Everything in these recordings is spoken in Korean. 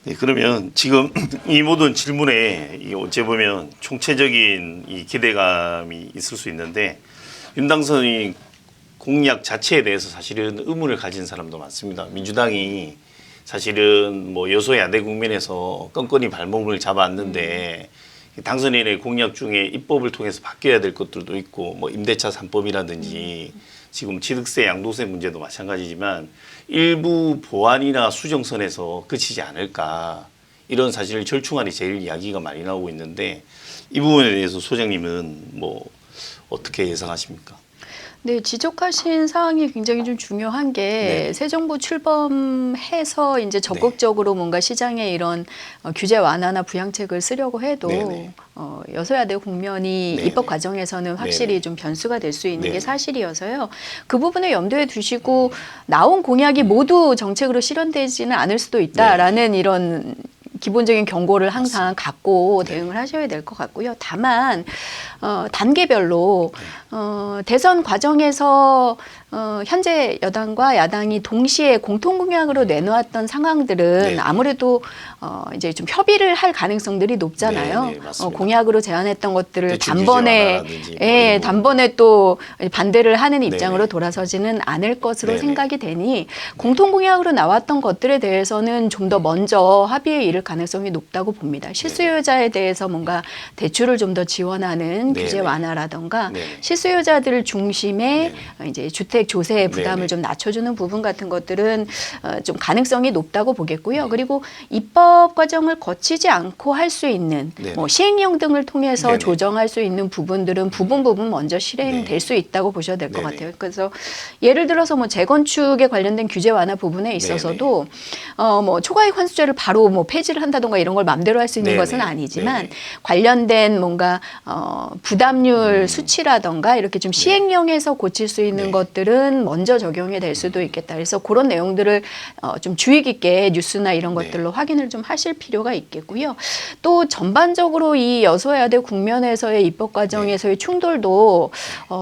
네, 그러면 지금 이 모든 질문에 어찌 보면 총체적인 이 기대감이 있을 수 있는데 윤당선이 공약 자체에 대해서 사실은 의문을 가진 사람도 많습니다. 민주당이 사실은 뭐 여소야대 국면에서 건건이 발목을 잡았는데 당선인의 공약 중에 입법을 통해서 바뀌어야 될 것들도 있고 뭐 임대차 3법이라든지 지금 취득세 양도세 문제도 마찬가지지만 일부 보완이나 수정선에서 그치지 않을까 이런 사실 절충안이 제일 이야기가 많이 나오고 있는데 이 부분에 대해서 소장님은 뭐 어떻게 예상하십니까? 네, 지적하신 사항이 굉장히 좀 중요한 게 네. 새 정부 출범해서 이제 적극적으로 뭔가 시장에 이런 규제 완화나 부양책을 쓰려고 해도 네네. 여소야대 국면이 네네. 입법 과정에서는 확실히 네네. 좀 변수가 될 수 있는 네네. 게 사실이어서요. 그 부분을 염두에 두시고 나온 공약이 모두 정책으로 실현되지는 않을 수도 있다라는 이런 기본적인 경고를 항상 갖고 대응을 하셔야 될 것 같고요. 다만 단계별로 대선 과정에서 현재 여당과 야당이 동시에 공통 공약으로 내놓았던 상황들은 네. 아무래도 이제 좀 협의를 할 가능성들이 높잖아요. 네, 네, 맞습니다. 공약으로 제안했던 것들을 대출 단번에 규제 완화라든지 뭐 이런 단번에 또 반대를 하는 입장으로 네네. 돌아서지는 않을 것으로 네네. 생각이 되니 공통 공약으로 나왔던 것들에 대해서는 좀 더 먼저 합의에 이를 가능성이 높다고 봅니다. 실수요자에 대해서 뭔가 대출을 좀 더 지원하는 네네. 규제 완화라던가 네네. 실수요자들 중심의 이제 주택 조세 부담을 네네. 좀 낮춰주는 부분 같은 것들은 좀 가능성이 높다고 보겠고요. 그리고 입법 과정을 거치지 않고 할 수 있는 네네. 뭐 시행령 등을 통해서 네네. 조정할 수 있는 부분들은 부분 먼저 실행될 네네. 수 있다고 보셔야 될 것 네네. 같아요. 그래서 예를 들어서 뭐 재건축에 관련된 규제 완화 부분에 있어서도 뭐 초과이익 환수제를 바로 뭐 폐지를 한다던가 이런 걸 마음대로 할 수 있는 네네. 것은 아니지만 네네. 관련된 뭔가 부담률 수치라던가 이렇게 좀 시행령에서 고칠 수 있는 네. 것들은 먼저 적용이 될 수도 있겠다. 그래서 그런 내용들을 좀 주의 깊게 뉴스나 이런 네. 것들로 확인을 좀 하실 필요가 있겠고요. 또 전반적으로 이 여소야대 국면에서의 입법 과정에서의 충돌도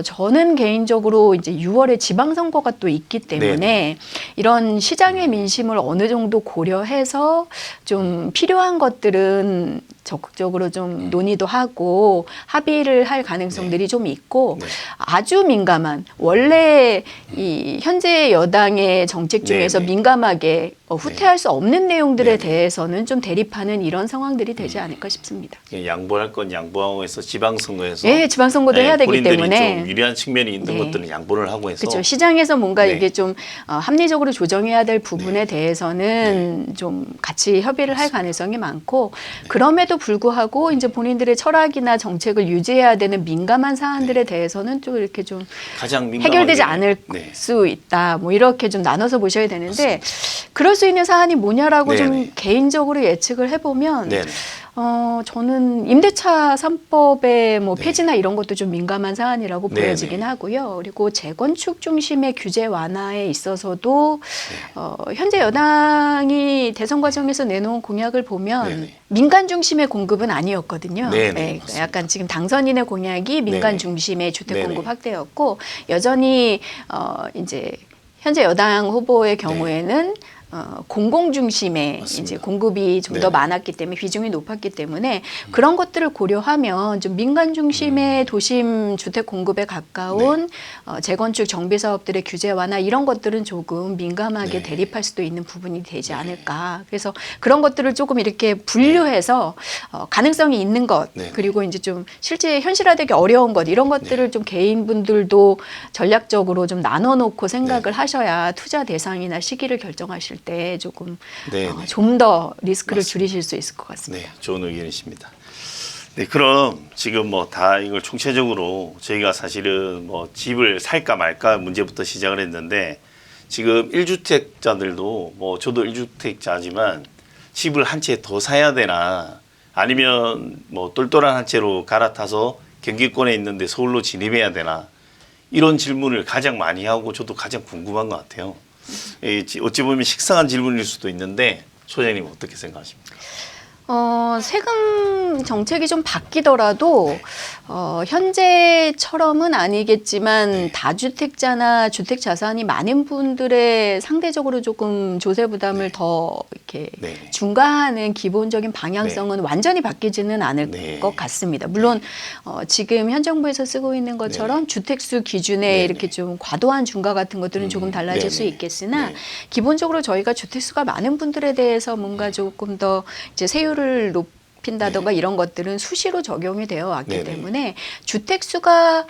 저는 개인적으로 이제 6월에 지방선거가 또 있기 때문에 이런 시장의 민심을 어느 정도 고려해서 좀 필요한 것들은 적극적으로 좀 논의도 하고 합의를 할 가능성들이 좀 있고 아주 민감한 원래 이 현재 여당의 정책 중에서 민감하게 후퇴할 수 없는 내용들에 대해서는 좀 대립하는 이런 상황들이 되지 않을까 싶습니다. 양보할 건 양보하고 해서 지방선거에서 예, 지방선거도 해야 되기 본인들이 때문에 좀 유리한 측면이 있는 것들은 양보를 하고 해서 그렇죠. 시장에서 뭔가 이게 좀 합리적으로 조정해야 될 부분에 대해서는 좀 같이 협의를 할 가능성이 많고 그럼에도 불구하고 이제 본인들의 철학이나 정책을 유지해야 되는 민감한 사안들에 대해서는 좀 이렇게 좀 가장 해결되지 민감하게 않을 수 있다. 뭐 이렇게 좀 나눠서 보셔야 되는데 그럴 수 있는 사안이 뭐냐라고 좀 개인적으로 예측을 해보면 저는 임대차 3법의 뭐 폐지나 이런 것도 좀 민감한 사안이라고 보여지긴 하고요. 그리고 재건축 중심의 규제 완화에 있어서도 현재 여당이 대선 과정에서 내놓은 공약을 보면 민간 중심의 공급은 아니었거든요. 네, 약간 지금 당선인의 공약이 민간 중심의 주택 공급 확대였고 여전히 이제 현재 여당 후보의 경우에는 공공 중심의 이제 공급이 좀 더 많았기 때문에 비중이 높았기 때문에 그런 것들을 고려하면 좀 민간 중심의 도심 주택 공급에 가까운 재건축 정비 사업들의 규제 완화 이런 것들은 조금 민감하게 대립할 수도 있는 부분이 되지 않을까. 그래서 그런 것들을 조금 이렇게 분류해서 가능성이 있는 것 그리고 이제 좀 실제 현실화되기 어려운 것 이런 것들을 좀 개인분들도 전략적으로 좀 나눠놓고 생각을 하셔야 투자 대상이나 시기를 결정하실 때 조금 좀 더 리스크를 줄이실 수 있을 것 같습니다. 네, 좋은 의견이십니다. 네, 그럼 지금 뭐 다 이걸 총체적으로 저희가 사실은 뭐 집을 살까 말까 문제부터 시작을 했는데 지금 1주택자들도 뭐 저도 1주택자지만 집을 한 채 더 사야 되나 아니면 뭐 똘똘한 한 채로 갈아타서 경기권에 있는데 서울로 진입해야 되나 이런 질문을 가장 많이 하고 저도 가장 궁금한 것 같아요. 어찌 보면 식상한 질문일 수도 있는데 소장님 어떻게 생각하십니까? 세금 정책이 좀 바뀌더라도 현재처럼은 아니겠지만 다주택자나 주택 자산이 많은 분들의 상대적으로 조금 조세 부담을 더 이렇게 중과하는 기본적인 방향성은 완전히 바뀌지는 않을 것 같습니다. 물론 지금 현 정부에서 쓰고 있는 것처럼 주택수 기준에 이렇게 좀 과도한 중과 같은 것들은 조금 달라질 수 있겠으나 기본적으로 저희가 주택수가 많은 분들에 대해서 뭔가 조금 더 이제 세율을 높인다던가 이런 것들은 수시로 적용이 되어 왔기 때문에 주택수가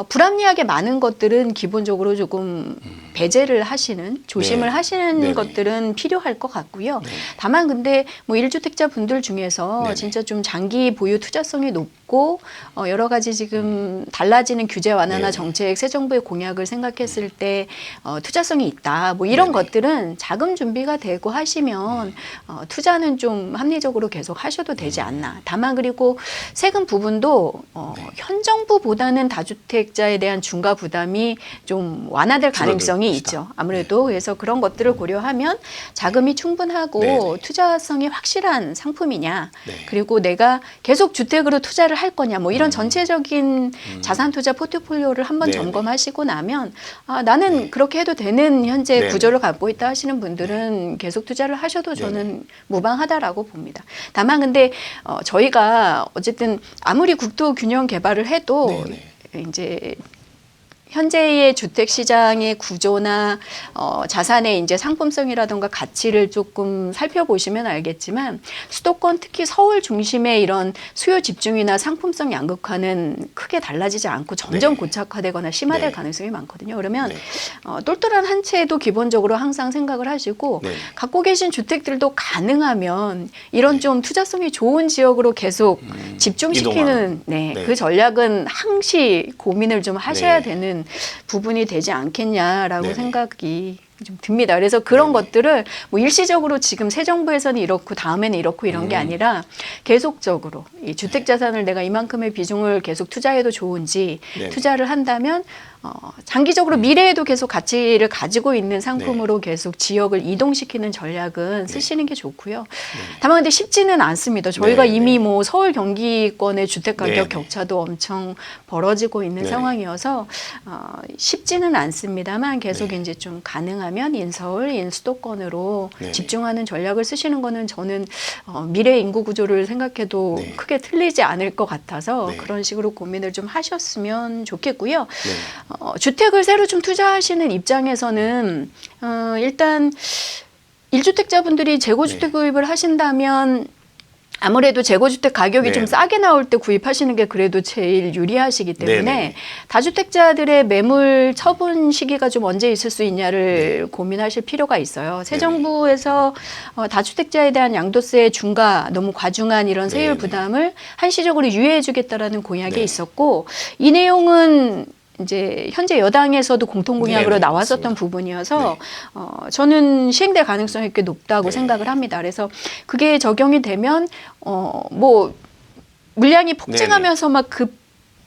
불합리하게 많은 것들은 기본적으로 조금 배제를 하시는 조심을 하시는 것들은 필요할 것 같고요. 다만 근데 뭐 1주택자 분들 중에서 진짜 좀 장기 보유 투자성이 높고 여러 가지 지금 달라지는 규제 완화나 정책 새 정부의 공약을 생각했을 때 투자성이 있다. 뭐 이런 것들은 자금 준비가 되고 하시면 투자는 좀 합리적으로 계속 하셔도 되지 않나. 다만 그리고 세금 부분도 현 정부보다는 다주택자에 대한 중과 부담이 좀 완화될 가능성이 있죠. 아무래도 그래서 그런 것들을 고려하면 자금이 충분하고 투자성이 확실한 상품이냐. 그리고 내가 계속 주택으로 투자를 할 거냐. 뭐 이런 전체적인 자산 투자 포트폴리오를 한번 점검하시고 나면 나는 그렇게 해도 되는 현재 구조를 갖고 있다 하시는 분들은 계속 투자를 하셔도 저는 무방하다라고 봅니다. 다만 근데 저희가 어쨌든 아무리 국토 균형 개발을 해도 이제 현재의 주택 시장의 구조나 자산의 이제 상품성이라든가 가치를 조금 살펴보시면 알겠지만 수도권 특히 서울 중심의 이런 수요 집중이나 상품성 양극화는 크게 달라지지 않고 점점 고착화되거나 심화될 가능성이 많거든요. 그러면 똘똘한 한 채도 기본적으로 항상 생각을 하시고 갖고 계신 주택들도 가능하면 이런 좀 투자성이 좋은 지역으로 계속 집중시키는 그 전략은 항시 고민을 좀 하셔야 되는 부분이 되지 않겠냐라고 생각이 좀 듭니다. 그래서 그런 것들을 뭐 일시적으로 지금 새 정부에서는 이렇고 다음에는 이렇고 이런 게 아니라 계속적으로 이 주택 자산을 내가 이만큼의 비중을 계속 투자해도 좋은지 투자를 한다면 장기적으로 미래에도 계속 가치를 가지고 있는 상품으로 계속 지역을 이동시키는 전략은 쓰시는 게 좋고요. 다만 근데 쉽지는 않습니다. 저희가 이미 뭐 서울 경기권의 주택 가격 격차도 엄청 벌어지고 있는 상황이어서 쉽지는 않습니다만 계속 이제 좀 가능하면 인서울, 인수도권으로 집중하는 전략을 쓰시는 거는 저는 미래 인구 구조를 생각해도 크게 틀리지 않을 것 같아서 그런 식으로 고민을 좀 하셨으면 좋겠고요. 주택을 새로 좀 투자하시는 입장에서는 일단 1주택자분들이 재고주택 구입을 하신다면 아무래도 재고주택 가격이 좀 싸게 나올 때 구입하시는 게 그래도 제일 유리하시기 때문에 다주택자들의 매물 처분 시기가 좀 언제 있을 수 있냐를 고민하실 필요가 있어요. 새 정부에서 다주택자에 대한 양도세 중과 너무 과중한 이런 세율 부담을 한시적으로 유예해 주겠다라는 공약이 있었고 이 내용은 이제 현재 여당에서도 공통 공약으로 나왔었던 부분이어서 저는 시행될 가능성이 꽤 높다고 생각을 합니다. 그래서 그게 적용이 되면 뭐 물량이 폭증하면서 막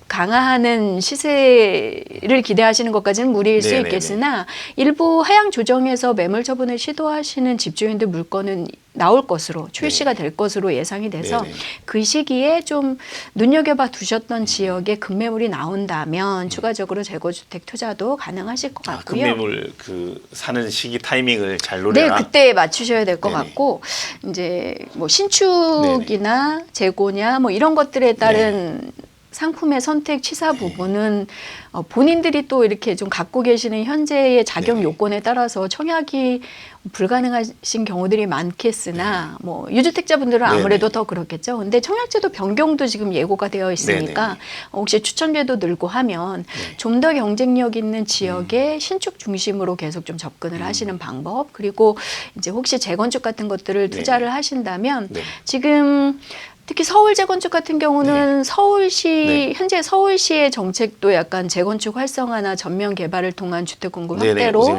강화하는 시세를 기대하시는 것까지는 무리일 수 있겠으나 일부 하향 조정에서 매물 처분을 시도하시는 집주인들 물건은 나올 것으로 출시가 될 것으로 예상이 돼서 그 시기에 좀 눈여겨봐 두셨던 지역에 급매물이 나온다면 추가적으로 재고주택 투자도 가능하실 것 같고요. 급매물 사는 시기 타이밍을 잘 노려라. 그때 맞추셔야 될 것 같고 이제 뭐 신축이나 재고냐 뭐 이런 것들에 따른 상품의 선택 취사 부분은 본인들이 또 이렇게 좀 갖고 계시는 현재의 자격 요건에 따라서 청약이 불가능하신 경우들이 많겠으나 뭐 유주택자분들은 아무래도 더 그렇겠죠. 근데 청약제도 변경도 지금 예고가 되어 있으니까 혹시 추천제도 늘고 하면 좀 더 경쟁력 있는 지역에 신축 중심으로 계속 좀 접근을 하시는 방법, 그리고 이제 혹시 재건축 같은 것들을 투자를 하신다면 지금 특히 서울 재건축 같은 경우는 서울시 현재 서울시의 정책도 약간 재건축 활성화나 전면 개발을 통한 주택 공급 확대로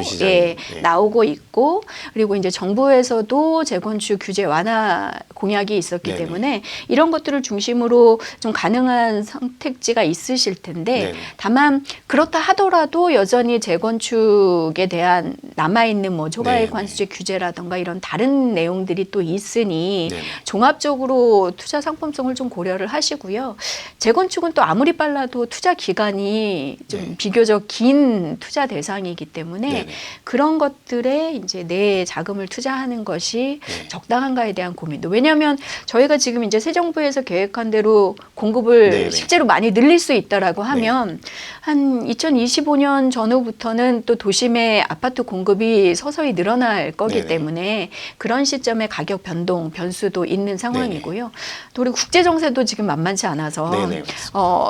나오고 있고, 그리고 이제 정부에서도 재건축 규제 완화 공약이 있었기 때문에 이런 것들을 중심으로 좀 가능한 선택지가 있으실 텐데, 다만 그렇다 하더라도 여전히 재건축에 대한 남아있는 뭐 초과이익 관수제 규제라든가 이런 다른 내용들이 또 있으니 종합적으로 투자 상품성을 좀 고려를 하시고요. 재건축은 또 아무리 빨라도 투자 기간이 좀 비교적 긴 투자 대상이기 때문에 그런 것들에 이제 내 자금을 투자하는 것이 적당한가에 대한 고민도. 왜냐하면 저희가 지금 이제 새 정부에서 계획한 대로 공급을 실제로 많이 늘릴 수 있다라고 하면 한 2025년 전후부터는 또 도심의 아파트 공급이 서서히 늘어날 거기 때문에 그런 시점에 가격 변수도 있는 상황이고요. 또 우리 국제 정세도 지금 만만치 않아서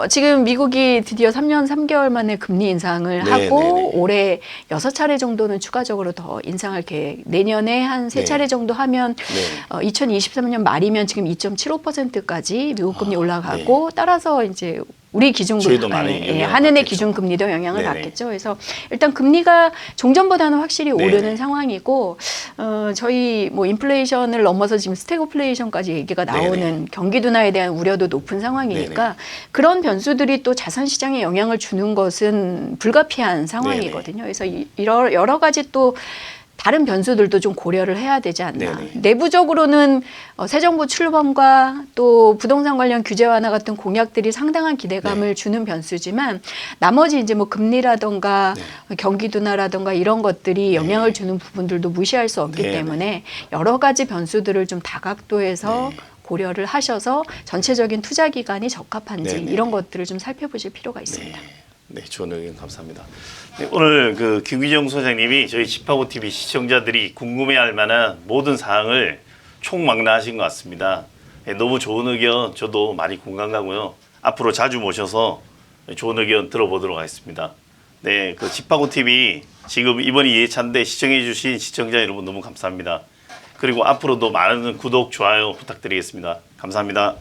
지금 미국이 드디어 3년 3개월 만에 금리 인상을 하고 올해 6차례 정도는 추가적으로 더 인상할 계획. 내년에 한 3차례 정도 하면 2023년 말이면 지금 2.75%까지 미국 금리 올라가고 따라서 이제 우리 기준금리, 한은의 기준금리도 영향을 받겠죠. 그래서 일단 금리가 종전보다는 확실히 오르는 상황이고, 저희 뭐 인플레이션을 넘어서 지금 스태그플레이션까지 얘기가 나오는 경기 둔화에 대한 우려도 높은 상황이니까 그런 변수들이 또 자산 시장에 영향을 주는 것은 불가피한 상황이거든요. 그래서 여러 가지 또 다른 변수들도 좀 고려를 해야 되지 않나. 내부적으로는 새 정부 출범과 또 부동산 관련 규제 완화 같은 공약들이 상당한 기대감을 주는 변수지만 나머지 이제 뭐 금리라든가 경기 둔화라든가 이런 것들이 영향을 주는 부분들도 무시할 수 없기 때문에 여러 가지 변수들을 좀 다각도에서 고려를 하셔서 전체적인 투자 기간이 적합한지 이런 것들을 좀 살펴보실 필요가 있습니다. 네, 좋은 의견 감사합니다. 네, 오늘 그 김규정 소장님이 저희 집하고 TV 시청자들이 궁금해할 만한 모든 사항을 총망라하신 것 같습니다. 네, 너무 좋은 의견 저도 많이 공감 가고요. 앞으로 자주 모셔서 좋은 의견 들어보도록 하겠습니다. 네, 그 집하고 TV 지금 이번이 2회차인데 시청해주신 시청자 여러분 너무 감사합니다. 그리고 앞으로도 많은 구독, 좋아요 부탁드리겠습니다. 감사합니다.